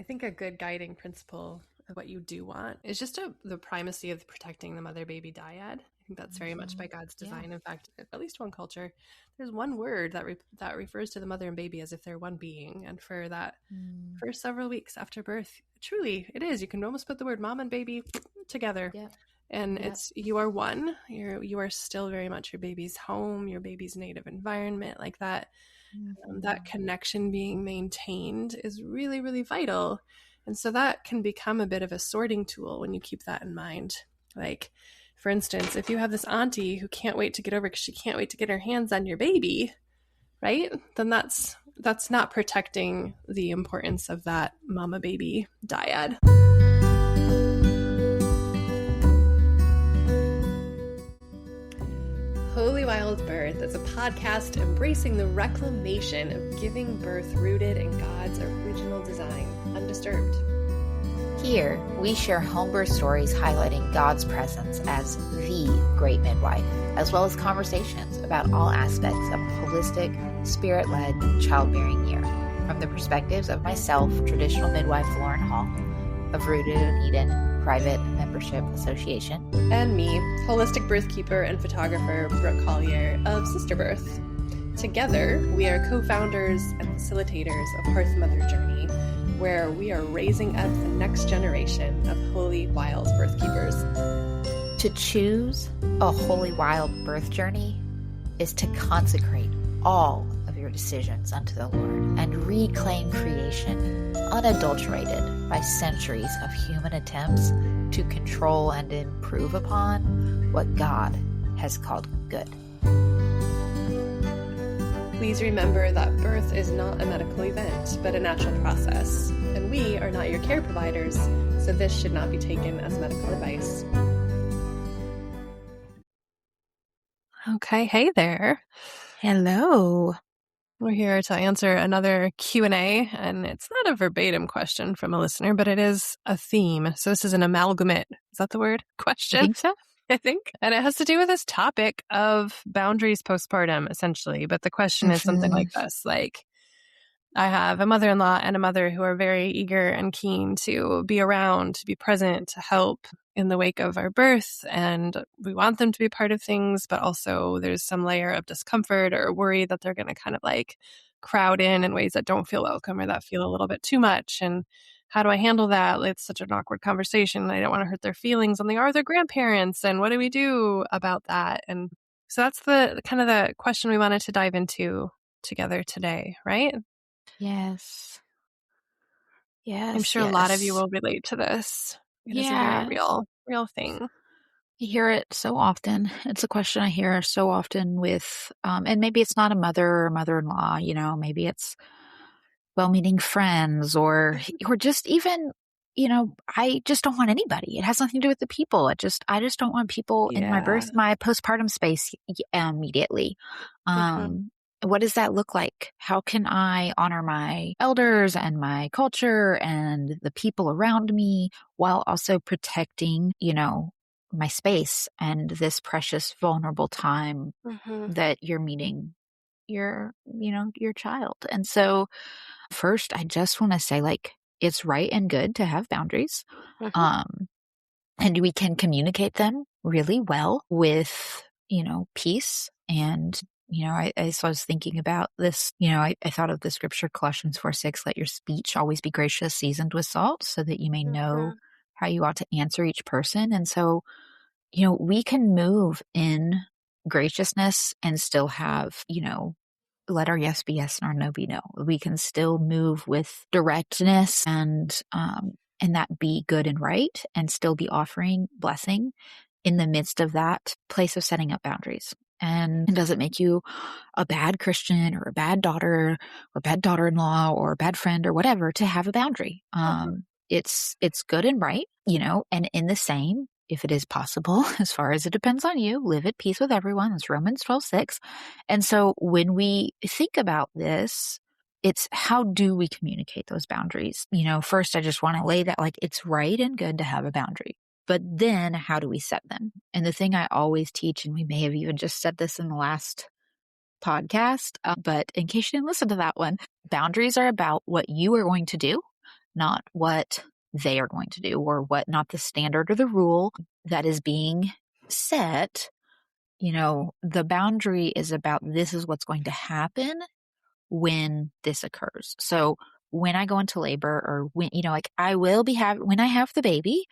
think a good guiding principle of what you do want is just the primacy of protecting the mother-baby dyad. I think that's very much by God's design. In fact, at least one culture, there's one word that refers to the mother and baby as if they're one being. And for that, for several weeks after birth, truly it is. You can almost put the word mom and baby together. Yeah. And it's, you are one. You are still very much your baby's home, your baby's native environment, like that. That connection being maintained is really, really vital. And so that can become a bit of a sorting tool when you keep that in mind. Like, for instance, if you have this auntie who can't wait to get over because she can't wait to get her hands on your baby, right? Then that's not protecting the importance of that mama-baby dyad. Holy Wild Birth is a podcast embracing the reclamation of giving birth rooted in God's original design, undisturbed. Here, we share home birth stories highlighting God's presence as the great midwife, as well as conversations about all aspects of a holistic, spirit-led childbearing year, from the perspectives of myself, traditional midwife Lauren Hall, of Rooted in Eden Private Membership Association, and me, holistic birthkeeper and photographer Brooke Collier of Sister Birth. Together, we are co-founders and facilitators of Hearth Mother Journey, where we are raising up the next generation of holy wild birthkeepers. To choose a holy wild birth journey is to consecrate all of your decisions unto the Lord and reclaim creation unadulterated by centuries of human attempts to control and improve upon what God has called good. Please remember that birth is not a medical event, but a natural process, and we are not your care providers, so this should not be taken as medical advice. Okay, hey there. Hello. We're here to answer another Q&A, and it's not a verbatim question from a listener, but it is a theme. So this is an amalgamate. Is that the word? Question? I think so. I think. And it has to do with this topic of boundaries postpartum, essentially. But the question is something like this. Like, I have a mother-in-law and a mother who are very eager and keen to be around, to be present, to help in the wake of our birth. And we want them to be part of things, but also there's some layer of discomfort or worry that they're going to kind of like crowd in ways that don't feel welcome or that feel a little bit too much. And how do I handle that? It's such an awkward conversation. I don't want to hurt their feelings, and they are their grandparents. And what do we do about that? And so that's the kind of the question we wanted to dive into together today, right? Yes. Yes. I'm sure a lot of you will relate to this. It is a very real thing. You hear it so often. It's a question I hear so often with, and maybe it's not a mother or mother-in-law, maybe it's well-meaning friends or just even, I just don't want anybody. It has nothing to do with the people. I just don't want people in my postpartum space immediately. What does that look like? How can I honor my elders and my culture and the people around me while also protecting, my space and this precious, vulnerable time that you're meeting your child? And so first, I just want to say, it's right and good to have boundaries. And we can communicate them really well with, peace. And, I was thinking about this, I thought of the scripture, Colossians 4:6, let your speech always be gracious, seasoned with salt, so that you may know how you ought to answer each person. And so, we can move in graciousness and still have, let our yes be yes and our no be no. We can still move with directness and that be good and right, and still be offering blessing in the midst of that place of setting up boundaries. And it doesn't make you a bad Christian or a bad daughter or bad daughter-in-law or a bad friend or whatever to have a boundary. It's good and right, and in the same, if it is possible, as far as it depends on you, live at peace with everyone. It's Romans 12:6. And so when we think about this, it's how do we communicate those boundaries? First, I just want to lay that it's right and good to have a boundary. But then how do we set them? And the thing I always teach, and we may have even just said this in the last podcast, but in case you didn't listen to that one, boundaries are about what you are going to do, not what they are going to do, or not the standard or the rule that is being set. The boundary is about, this is what's going to happen when this occurs. So when I go into labor, or when, like I will be when I have the baby,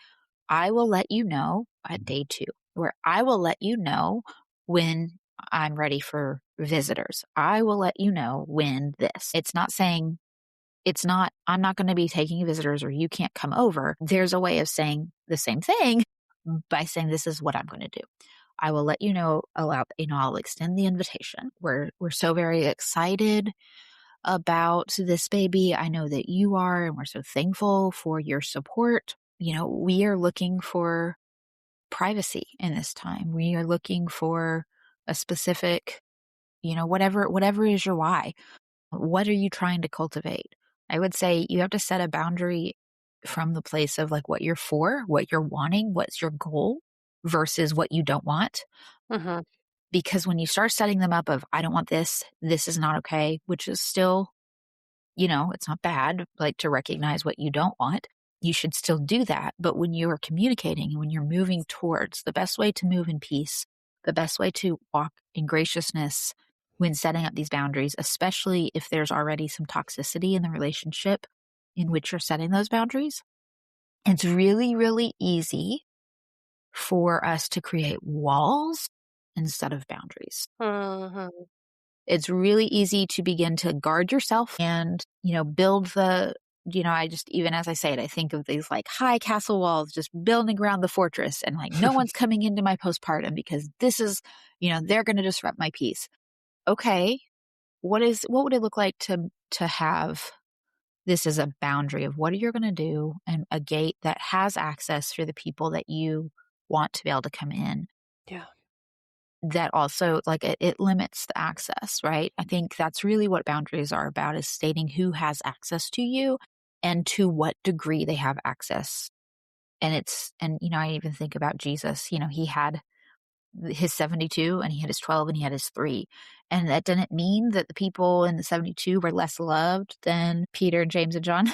I will let you know at day 2, where I will let you know when I'm ready for visitors. I will let you know when this. It's not saying, I'm not going to be taking visitors or you can't come over. There's a way of saying the same thing by saying, this is what I'm going to do. I will let you know, I'll extend the invitation. We're so very excited about this baby. I know that you are, and we're so thankful for your support. We are looking for privacy in this time. We are looking for a specific, whatever is your why. What are you trying to cultivate? I would say you have to set a boundary from the place of like what you're for, what you're wanting, what's your goal versus what you don't want. Mm-hmm. Because when you start setting them up of, I don't want this is not okay, which is still, it's not bad, like to recognize what you don't want. You should still do that. But when you are communicating and when you're moving towards, the best way to move in peace, the best way to walk in graciousness when setting up these boundaries, especially if there's already some toxicity in the relationship in which you're setting those boundaries, it's really, really easy for us to create walls instead of boundaries. Mm-hmm. It's really easy to begin to guard yourself and, build even as I say it, I think of these like high castle walls, just building around the fortress, and like, no one's coming into my postpartum because this is, they're going to disrupt my peace. Okay. What would it look like to have this as a boundary of what you're going to do, and a gate that has access for the people that you want to be able to come in? Yeah. That also, like, it limits the access, right? I think that's really what boundaries are about, is stating who has access to you and to what degree they have access. And I even think about Jesus, he had his 72 and he had his 12 and he had his 3. And that didn't mean that the people in the 72 were less loved than Peter, James, and John,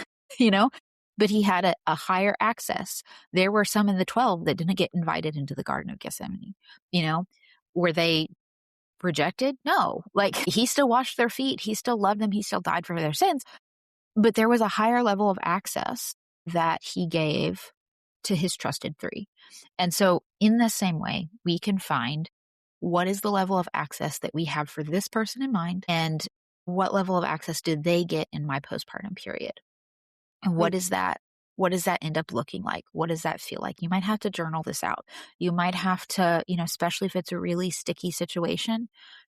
but he had a higher access. There were some in the 12 that didn't get invited into the Garden of Gethsemane, Were they rejected? No. Like, he still washed their feet. He still loved them. He still died for their sins. But there was a higher level of access that he gave to his trusted 3. And so in the same way, we can find what is the level of access that we have for this person in mind, and what level of access did they get in my postpartum period? And what is that? What does that end up looking like? What does that feel like? You might have to journal this out. You might have to, especially if it's a really sticky situation,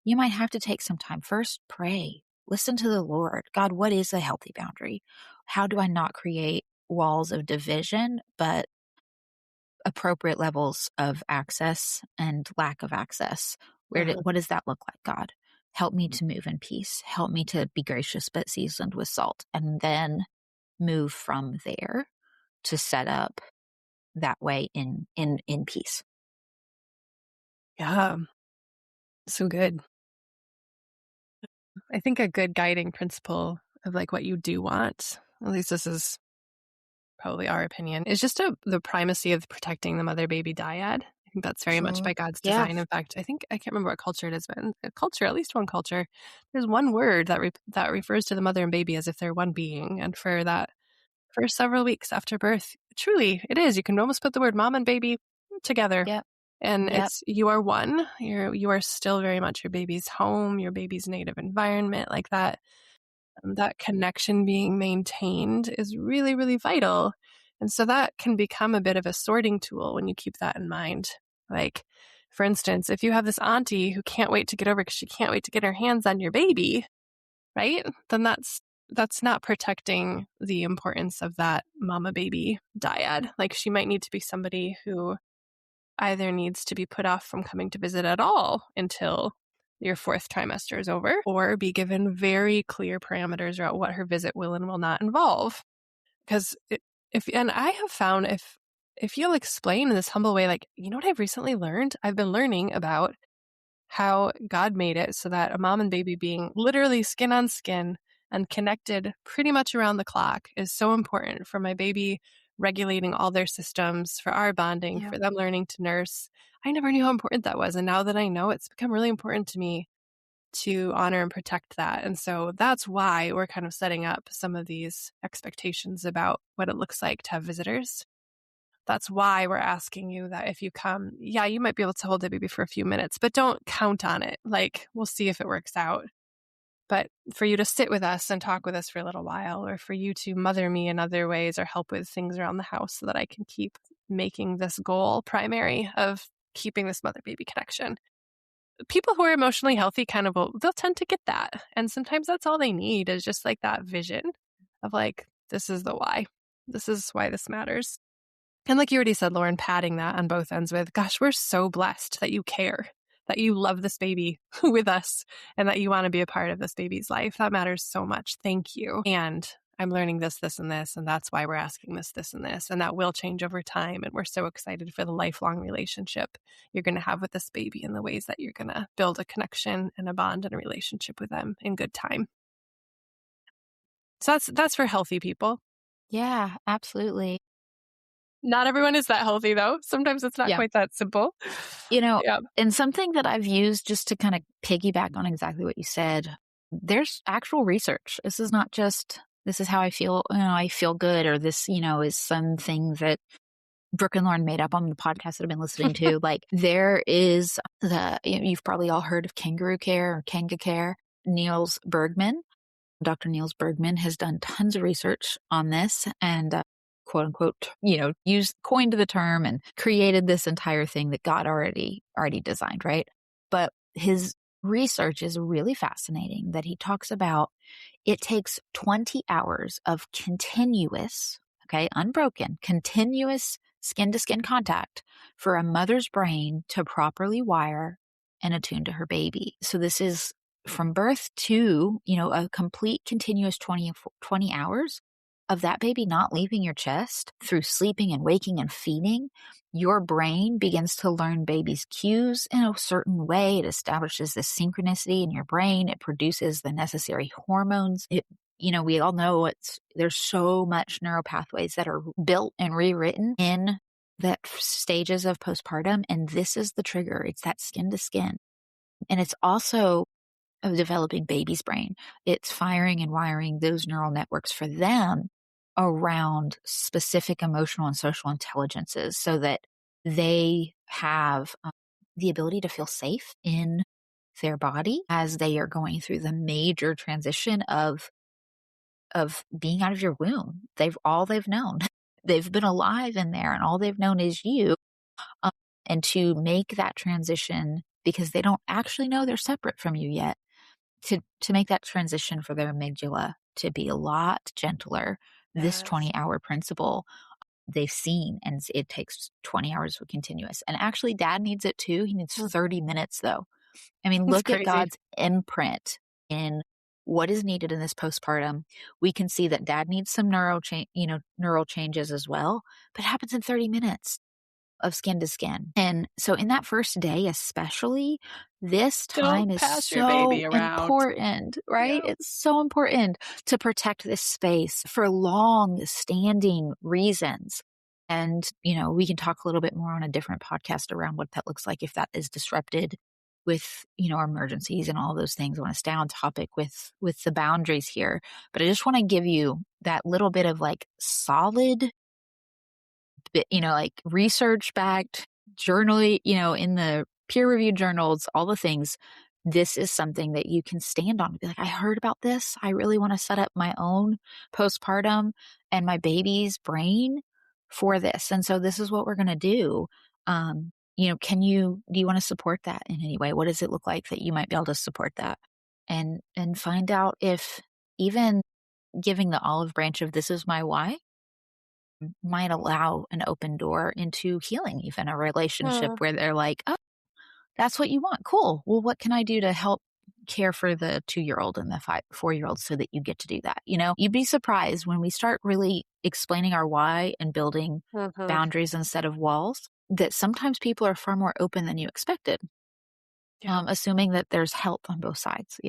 you might have to take some time. First, pray. Listen to the Lord. God, what is a healthy boundary? How do I not create walls of division, but appropriate levels of access and lack of access? What does that look like, God? Help me to move in peace. Help me to be gracious but seasoned with salt. And then move from there to set up that way in peace. Yeah. So good. I think a good guiding principle of like what you do want, at least this is probably our opinion, is just the primacy of protecting the mother baby dyad. I think that's very much by God's design. In fact, I can't remember what culture it is, but in a culture, at least one culture, there's one word that refers to the mother and baby as if they're one being. And for several weeks after birth, truly it is. You can almost put the word mom and baby together. Yep. And it's, you are one. You are still very much your baby's home, your baby's native environment, like that. That connection being maintained is really, really vital. And so that can become a bit of a sorting tool when you keep that in mind. Like, for instance, if you have this auntie who can't wait to get over because she can't wait to get her hands on your baby, right? Then that's not protecting the importance of that mama baby dyad. Like, she might need to be somebody who either needs to be put off from coming to visit at all until your 4th trimester is over, or be given very clear parameters about what her visit will and will not involve. Because and I have found if you'll explain in this humble way, like, what I've recently learned? I've been learning about how God made it so that a mom and baby being literally skin on skin and connected pretty much around the clock is so important for my baby regulating all their systems, for our bonding, Yeah. for them learning to nurse. I never knew how important that was. And now that I know, it's become really important to me to honor and protect that. And so that's why we're kind of setting up some of these expectations about what it looks like to have visitors. That's why we're asking you that if you come, yeah, you might be able to hold the baby for a few minutes, but don't count on it. Like, we'll see if it works out. But for you to sit with us and talk with us for a little while, or for you to mother me in other ways or help with things around the house so that I can keep making this goal primary of keeping this mother baby connection. People who are emotionally healthy they'll tend to get that. And sometimes that's all they need is just like that vision of like, this is the why. This is why this matters. And like you already said, Lauren, padding that on both ends with, gosh, we're so blessed that you care, that you love this baby with us, and that you want to be a part of this baby's life. That matters so much. Thank you. And I'm learning this, and this, and that's why we're asking this, and this. And that will change over time. And we're so excited for the lifelong relationship you're going to have with this baby and the ways that you're going to build a connection and a bond and a relationship with them in good time. So that's for healthy people. Yeah, absolutely. Not everyone is that healthy, though. Sometimes it's not quite that simple. And something that I've used just to kind of piggyback on exactly what you said, there's actual research. This is not just, this is how I feel, I feel good, or this, is something that Brooke and Lauren made up on the podcast that I've been listening to. Like, there is you've probably all heard of kangaroo care or Kanga care. Dr. Niels Bergman has done tons of research on this and quote unquote, coined the term and created this entire thing that God already designed, right? But his research is really fascinating that he talks about it takes 20 hours of continuous, unbroken, continuous skin-to-skin contact for a mother's brain to properly wire and attune to her baby. So this is from birth to, a complete continuous 20 hours of that baby not leaving your chest through sleeping and waking and feeding. Your brain begins to learn baby's cues in a certain way. It establishes this synchronicity in your brain. It produces the necessary hormones. We all know there's so much neural pathways that are built and rewritten in the stages of postpartum. And this is the trigger. It's that skin to skin. And it's also of developing baby's brain. It's firing and wiring those neural networks for them around specific emotional and social intelligences so that they have the ability to feel safe in their body as they are going through the major transition of being out of your womb. All they've known. They've been alive in there and all they've known is you. And to make that transition, because they don't actually know they're separate from you yet, to make that transition for their amygdala to be a lot gentler. Yes. This 20-hour principle they've seen, and it takes 20 hours of continuous. And actually, Dad needs it too. He needs 30 minutes though. I mean, look at God's imprint in what is needed in this postpartum. We can see that Dad needs some neural changes as well, but it happens in 30 minutes of skin to skin. And so in that first day, especially, this time is so important, right? Yeah. It's so important to protect this space for long standing reasons. And, we can talk a little bit more on a different podcast around what that looks like if that is disrupted with, emergencies and all those things. I want to stay on topic with the boundaries here, but I just want to give you that little bit of like solid, like research backed journaling, in the peer reviewed journals, all the things. This is something that you can stand on and be like, I heard about this. I really want to set up my own postpartum and my baby's brain for this. And so this is what we're going to do. Do you want to support that in any way? What does it look like that you might be able to support that? And find out if even giving the olive branch of this is my why might allow an open door into healing, even a relationship where they're like, oh, that's what you want. Cool. Well, what can I do to help care for the 2-year-old and the 4-year-old so that you get to do that? You'd be surprised when we start really explaining our why and building boundaries instead of walls, that sometimes people are far more open than you expected, assuming that there's help on both sides,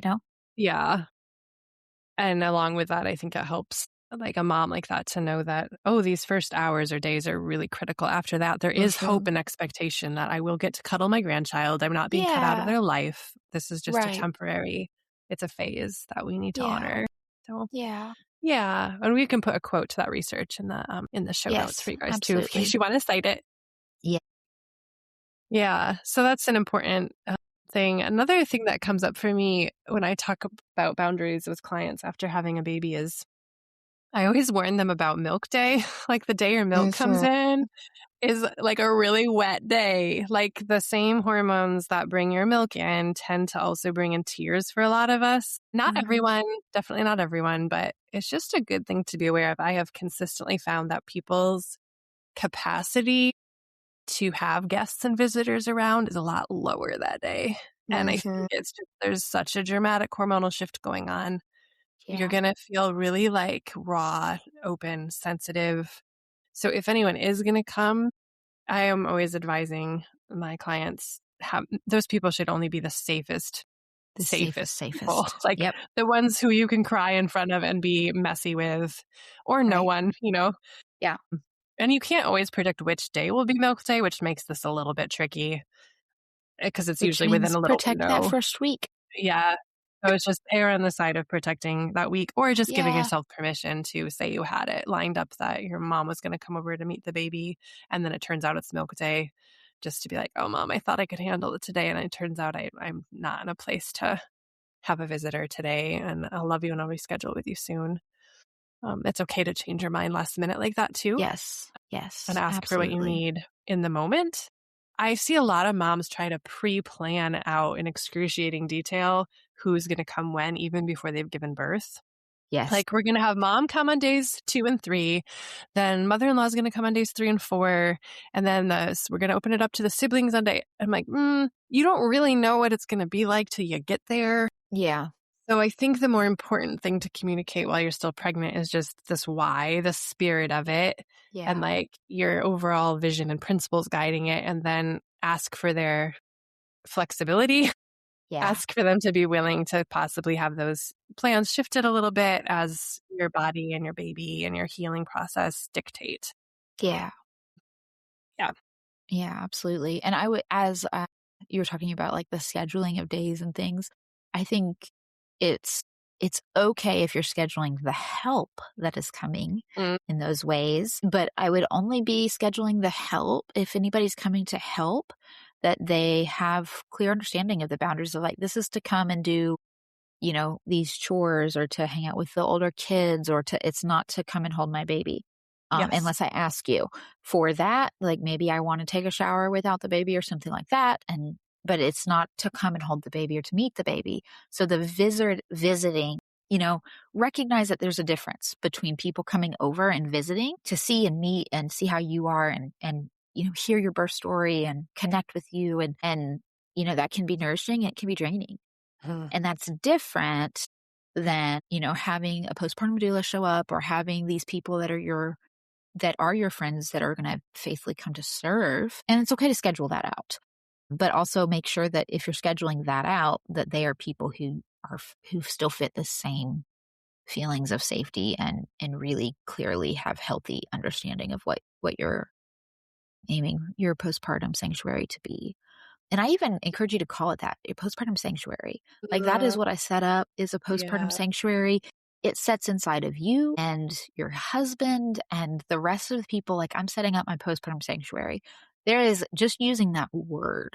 Yeah. And along with that, I think it helps like a mom like that to know that, oh, these first hours or days are really critical. After that, there is hope and expectation that I will get to cuddle my grandchild. I'm not being cut out of their life. This is just a temporary, it's a phase that we need to honor. So yeah. And we can put a quote to that research in the show notes for you guys too, in case you want to cite it. Yeah. So that's an important thing. Another thing that comes up for me when I talk about boundaries with clients after having a baby is I always warn them about milk day. Like the day your milk comes in is like a really wet day. Like the same hormones that bring your milk in tend to also bring in tears for a lot of us. Not everyone, definitely not everyone, but it's just a good thing to be aware of. I have consistently found that people's capacity to have guests and visitors around is a lot lower that day. And I think it's just, there's such a dramatic hormonal shift going on. You're going to feel really like raw, open, sensitive. So if anyone is going to come, I am always advising my clients, those people should only be the safest people. Like the ones who you can cry in front of and be messy with, or no one, Yeah. And you can't always predict which day will be milk day, which makes this a little bit tricky because it's usually within a little protect window. That first week. Yeah. So it's just err on the side of protecting that week, or just giving yourself permission to say you had it lined up that your mom was going to come over to meet the baby. And then it turns out it's milk day, just to be like, oh, mom, I thought I could handle it today. And it turns out I'm not in a place to have a visitor today. And I'll love you and I'll reschedule with you soon. It's okay to change your mind last minute like that too. Yes. And ask for what you need in the moment. I see a lot of moms try to pre-plan out in excruciating detail who's going to come when, even before they've given birth. Yes. Like we're going to have mom come on days 2 and 3. Then mother-in-law is going to come on days 3 and 4. And then we're going to open it up to the siblings on day. I'm like, you don't really know what it's going to be like till you get there. Yeah. So I think the more important thing to communicate while you're still pregnant is just this why, the spirit of it, and like your overall vision and principles guiding it, and then ask for their flexibility. Ask for them to be willing to possibly have those plans shifted a little bit as your body and your baby and your healing process dictate. Yeah, absolutely. And I would, as you were talking about like the scheduling of days and things, I think it's okay if you're scheduling the help that is coming in those ways, but I would only be scheduling the help if anybody's coming to help, that they have clear understanding of the boundaries of like, this is to come and do, these chores or to hang out with the older kids, or it's not to come and hold my baby. Unless I ask you for that, like maybe I want to take a shower without the baby or something like that. But it's not to come and hold the baby or to meet the baby. So the visiting, recognize that there's a difference between people coming over and visiting to see and meet and see how you are and hear your birth story and connect with you. And that can be nourishing. It can be draining. And that's different than, having a postpartum doula show up, or having these people that are your friends that are going to faithfully come to serve. And it's okay to schedule that out. But also make sure that if you're scheduling that out, that they are people who still fit the same feelings of safety and really clearly have healthy understanding of what you're aiming your postpartum sanctuary to be. And I even encourage you to call it that, a postpartum sanctuary. Like that is what I set up, is a postpartum sanctuary. It sets inside of you and your husband and the rest of the people. Like I'm setting up my postpartum sanctuary. There is just using that word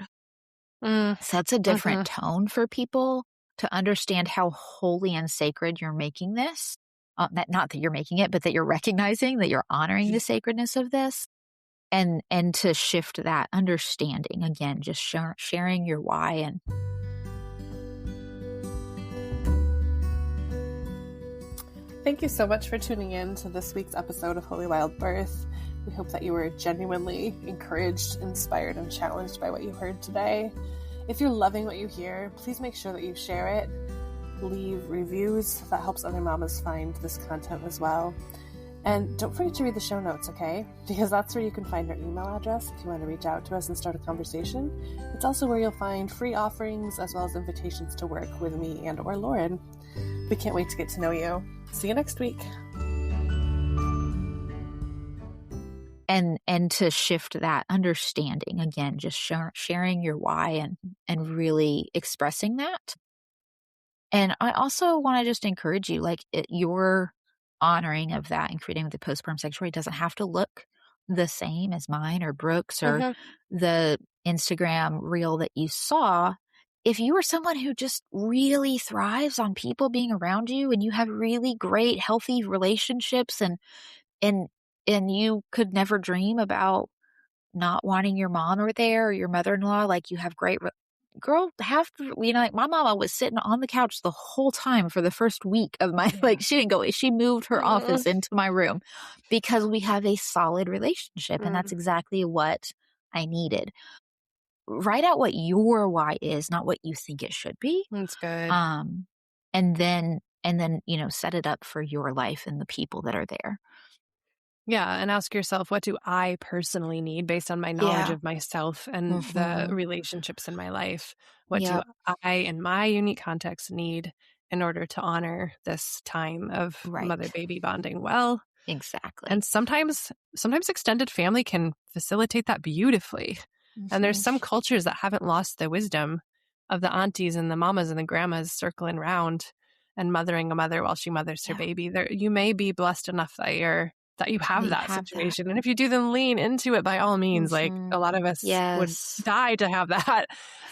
sets a different tone for people to understand how holy and sacred you're making this. Not that you're making it, but that you're recognizing that you're honoring the sacredness of this, and to shift that understanding again, just sharing your why. And thank you so much for tuning in to this week's episode of Holy Wild Birth. We hope that you were genuinely encouraged, inspired, and challenged by what you heard today. If you're loving what you hear, please make sure that you share it. Leave reviews. That helps other mamas find this content as well. And don't forget to read the show notes, okay? Because that's where you can find our email address if you want to reach out to us and start a conversation. It's also where you'll find free offerings as well as invitations to work with me and or Lauren. We can't wait to get to know you. See you next week. And to shift that understanding again, just sharing your why and really expressing that. And I also want to just encourage you, like your honoring of that and creating the postpartum sanctuary doesn't have to look the same as mine or Brooke's or the Instagram reel that you saw. If you are someone who just really thrives on people being around you and you have really great, healthy relationships and you could never dream about not wanting your mom or there or your mother-in-law, like you have great girl, like my mama was sitting on the couch the whole time for the first week of my, like she didn't go, she moved her office into my room because we have a solid relationship. And that's exactly what I needed. Write out what your why is, not what you think it should be. That's good. And then, set it up for your life and the people that are there. Yeah. And ask yourself, what do I personally need based on my knowledge of myself and the relationships in my life? What do I, in my unique context, need in order to honor this time of mother-baby bonding well? Exactly. And sometimes extended family can facilitate that beautifully. And there's some cultures that haven't lost the wisdom of the aunties and the mamas and the grandmas circling around and mothering a mother while she mothers her baby. You may be blessed enough that you have that situation. And if you do, then lean into it by all means. Like a lot of us would die to have that.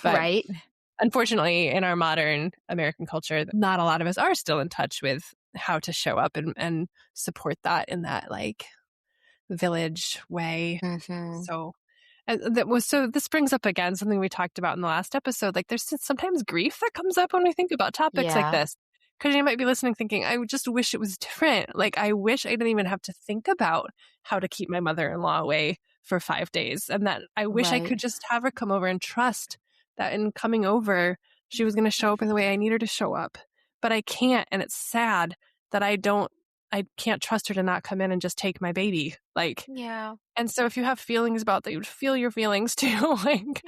But unfortunately, in our modern American culture, not a lot of us are still in touch with how to show up and support that in that like village way. So this brings up again something we talked about in the last episode. Like there's sometimes grief that comes up when we think about topics like this. Because you might be listening thinking, I just wish it was different. Like I wish I didn't even have to think about how to keep my mother-in-law away for 5 days. And that I wish I could just have her come over and trust that in coming over, she was going to show up in the way I need her to show up. But I can't. And it's sad that I can't trust her to not come in and just take my baby. Like, and so if you have feelings about that, you would feel your feelings too. Like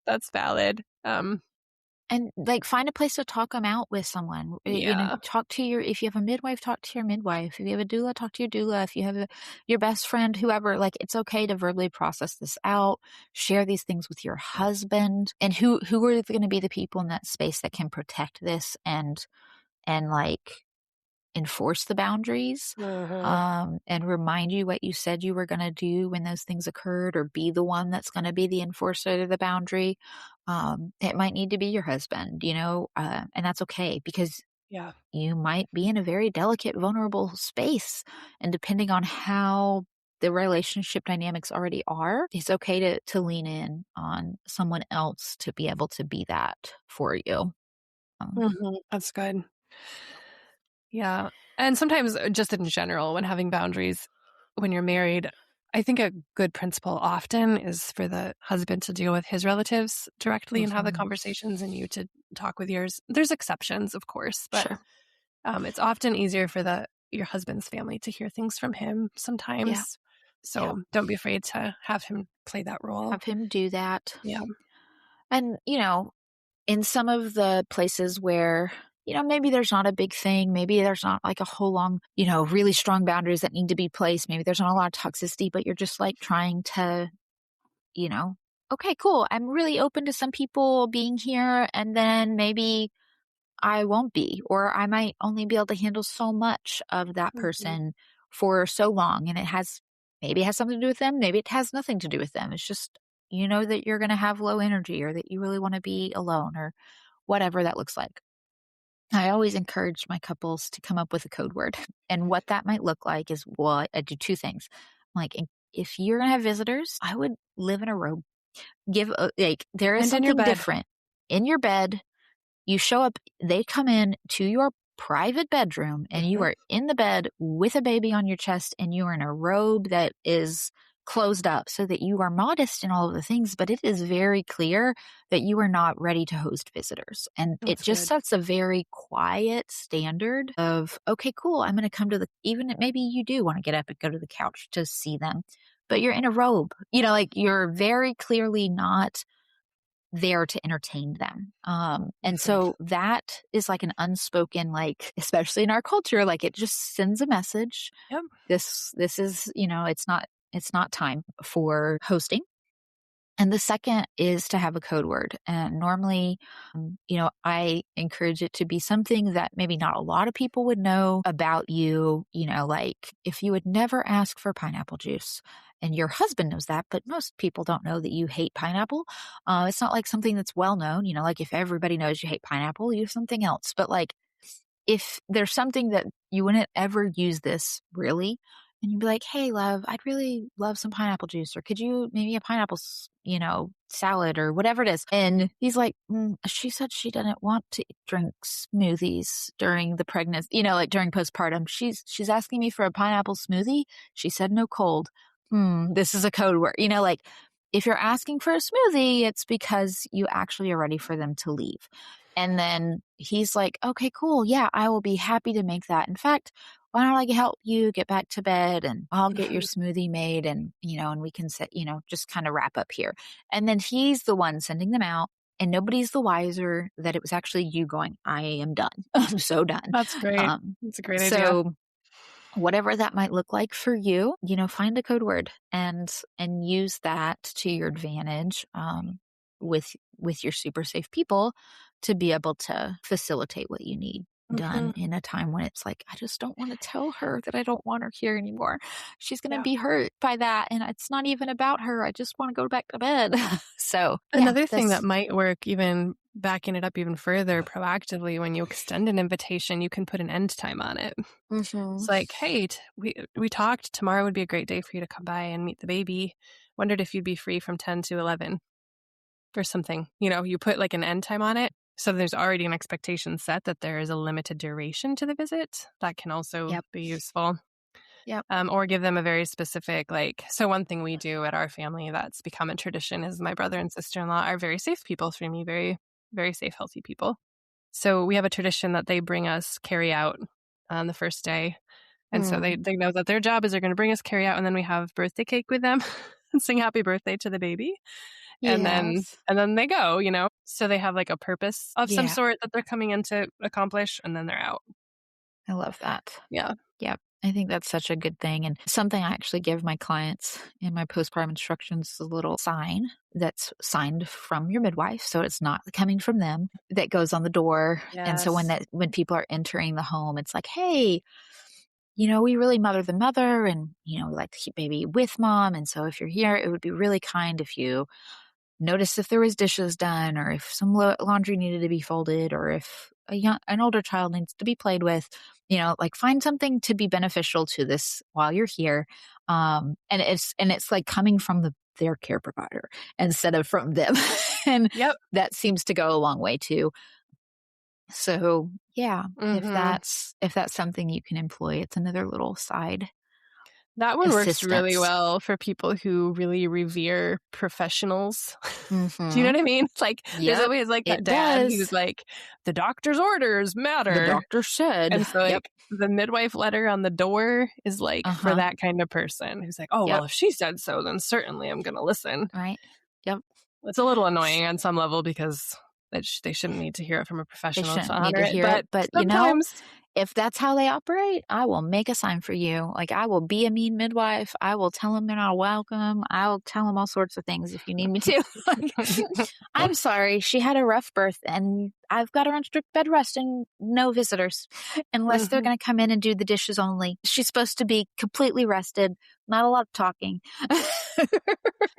that's valid. And like find a place to talk them out with someone. Talk to if you have a midwife, talk to your midwife. If you have a doula, talk to your doula. If you have your best friend, whoever, like it's okay to verbally process this out, share these things with your husband. And who are going to be the people in that space that can protect this and like enforce the boundaries and remind you what you said you were going to do when those things occurred, or be the one that's going to be the enforcer of the boundary. It might need to be your husband, and that's okay because you might be in a very delicate, vulnerable space. And depending on how the relationship dynamics already are, it's okay to lean in on someone else to be able to be that for you. That's good. Yeah. And sometimes just in general, when having boundaries, when you're married, I think a good principle often is for the husband to deal with his relatives directly and have the conversations, and you to talk with yours. There's exceptions, of course, but it's often easier for your husband's family to hear things from him sometimes. So don't be afraid to have him play that role. Have him do that. Yeah. And, in some of the places where maybe there's not a big thing. Maybe there's not like a whole long, really strong boundaries that need to be placed. Maybe there's not a lot of toxicity, but you're just like trying to, okay, cool. I'm really open to some people being here, and then maybe I won't be, or I might only be able to handle so much of that person for so long. And maybe it has something to do with them. Maybe it has nothing to do with them. It's just, that you're going to have low energy, or that you really want to be alone, or whatever that looks like. I always encourage my couples to come up with a code word. And what that might look like is, I do 2 things. Like, if you're going to have visitors, I would live in a robe. There is something different. In your bed, you show up, they come in to your private bedroom, and you are in the bed with a baby on your chest, and you are in a robe that is closed up so that you are modest in all of the things, but it is very clear that you are not ready to host visitors. And it just sets a very quiet standard of, okay, cool, I'm going to come to even maybe you do want to get up and go to the couch to see them, but you're in a robe, you're very clearly not there to entertain them. And Mhm. so that is like an unspoken, like, especially in our culture, like it just sends a message. Yep. This is, it's not time for hosting. And the second is to have a code word. And normally, I encourage it to be something that maybe not a lot of people would know about you. Like if you would never ask for pineapple juice and your husband knows that, but most people don't know that you hate pineapple. It's not like something that's well known, like if everybody knows you hate pineapple, you have something else. But like if there's something that you wouldn't ever use this really, and you'd be like, hey, love, I'd really love some pineapple juice, or could you maybe a pineapple, salad or whatever it is. And he's like, she said she didn't want to drink smoothies during the pregnancy, like during postpartum. She's asking me for a pineapple smoothie. She said no cold. This is a code word, like if you're asking for a smoothie, it's because you actually are ready for them to leave. And then he's like, okay, cool. Yeah, I will be happy to make that. In fact, why don't I help you get back to bed and I'll get your smoothie made and, and we can sit, just kind of wrap up here. And then he's the one sending them out and nobody's the wiser that it was actually you going, I am done. I'm so done. That's great. That's a great idea. So whatever that might look like for you, find a code word and use that to your advantage with your super safe people to be able to facilitate what you need done in a time when it's like, I just don't want to tell her that I don't want her here anymore. She's going to be hurt by that. And it's not even about her. I just want to go back to bed. So another thing that might work, even backing it up even further proactively, when you extend an invitation, you can put an end time on it. It's like, hey, we talked tomorrow would be a great day for you to come by and meet the baby. Wondered if you'd be free from 10 to 11 or something. You put like an end time on it. So there's already an expectation set that there is a limited duration to the visit. That can also be useful. Yep. Or give them a very specific, so one thing we do at our family that's become a tradition is my brother and sister-in-law are very safe people for me, very, very safe, healthy people. So we have a tradition that they bring us carry out on the first day. And so they know that their job is they're going to bring us carry out, and then we have birthday cake with them and sing happy birthday to the baby. And then they go, so they have like a purpose of some sort that they're coming in to accomplish, and then they're out. I love that. Yeah. Yep. I think that's such a good thing. And something I actually give my clients in my postpartum instructions is a little sign that's signed from your midwife. So it's not coming from them, that goes on the door. Yes. And so when people are entering the home, it's like, hey, we really mother the mother and, we like to keep baby with mom. And so if you're here, it would be really kind if you notice if there was dishes done or if some laundry needed to be folded or if an older child needs to be played with, find something to be beneficial to this while you're here. And it's like coming from their care provider instead of from them. And that seems to go a long way too. So if that's something you can employ, it's another little side. That one works really well for people who really revere professionals. Do you know what I mean? It's like, there's always like that dad who's like, the doctor's orders matter. The doctor said. And so the midwife letter on the door is like for that kind of person who's like, oh, well, if she said so, then certainly I'm going to listen. Right. Yep. It's a little annoying on some level because they shouldn't need to hear it from a professional to honor it. But sometimes, if that's how they operate, I will make a sign for you. Like, I will be a mean midwife. I will tell them they're not welcome. I'll tell them all sorts of things if you need me to. I'm sorry. She had a rough birth and I've got her on strict bed rest and no visitors unless they're going to come in and do the dishes only. She's supposed to be completely rested. Not a lot of talking.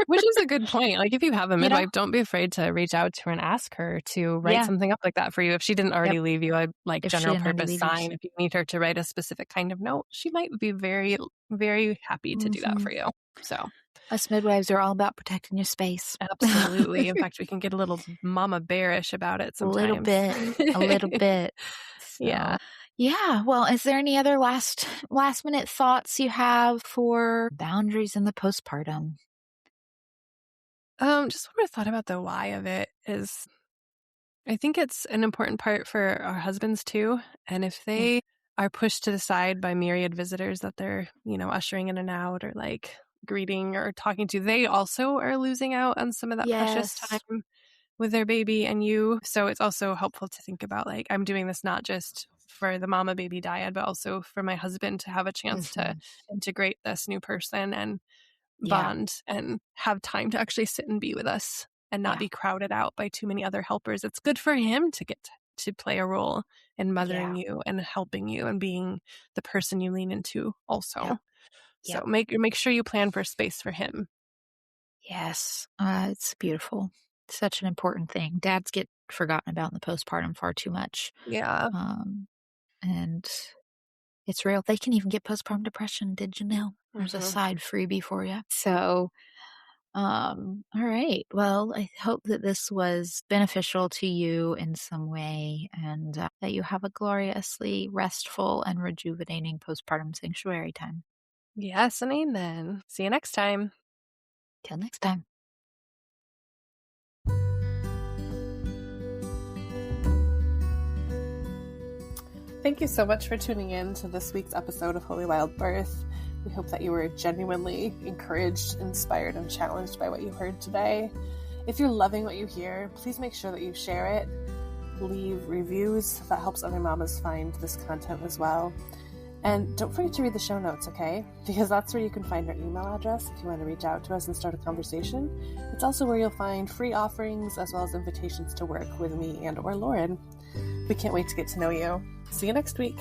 Which is a good point. Like, if you have a midwife, don't be afraid to reach out to her and ask her to write something up like that for you. If she didn't already leave you a general purpose sign, if you need her to write a specific kind of note, she might be very, very happy to do that for you. So us midwives are all about protecting your space. Absolutely. In fact, we can get a little mama bearish about it sometimes. A little bit. So. Yeah. Well, is there any other last minute thoughts you have for boundaries in the postpartum? Just what I thought about the why of it is, I think it's an important part for our husbands too. And if they are pushed to the side by myriad visitors that they're, ushering in and out or like greeting or talking to, they also are losing out on some of that precious time with their baby and you. So it's also helpful to think about, like, I'm doing this not just for the mama baby dyad, but also for my husband to have a chance to integrate this new person and bond and have time to actually sit and be with us and not be crowded out by too many other helpers. It's good for him to get to play a role in mothering you and helping you and being the person you lean into also. So make sure you plan for space for him. Yes, it's beautiful. Such an important thing. Dads get forgotten about in the postpartum far too much. Yeah. And it's real. They can even get postpartum depression. Did you know? There's a side freebie for you. So, all right. Well, I hope that this was beneficial to you in some way and that you have a gloriously restful and rejuvenating postpartum sanctuary time. Yes, and amen. See you next time. Till next time. Thank you so much for tuning in to this week's episode of Holy Wild Birth. We hope that you were genuinely encouraged, inspired, and challenged by what you heard today. If you're loving what you hear, please make sure that you share it. Leave reviews. That helps other mamas find this content as well. And don't forget to read the show notes, okay? Because that's where you can find our email address if you want to reach out to us and start a conversation. It's also where you'll find free offerings as well as invitations to work with me and or Lauren. We can't wait to get to know you. See you next week.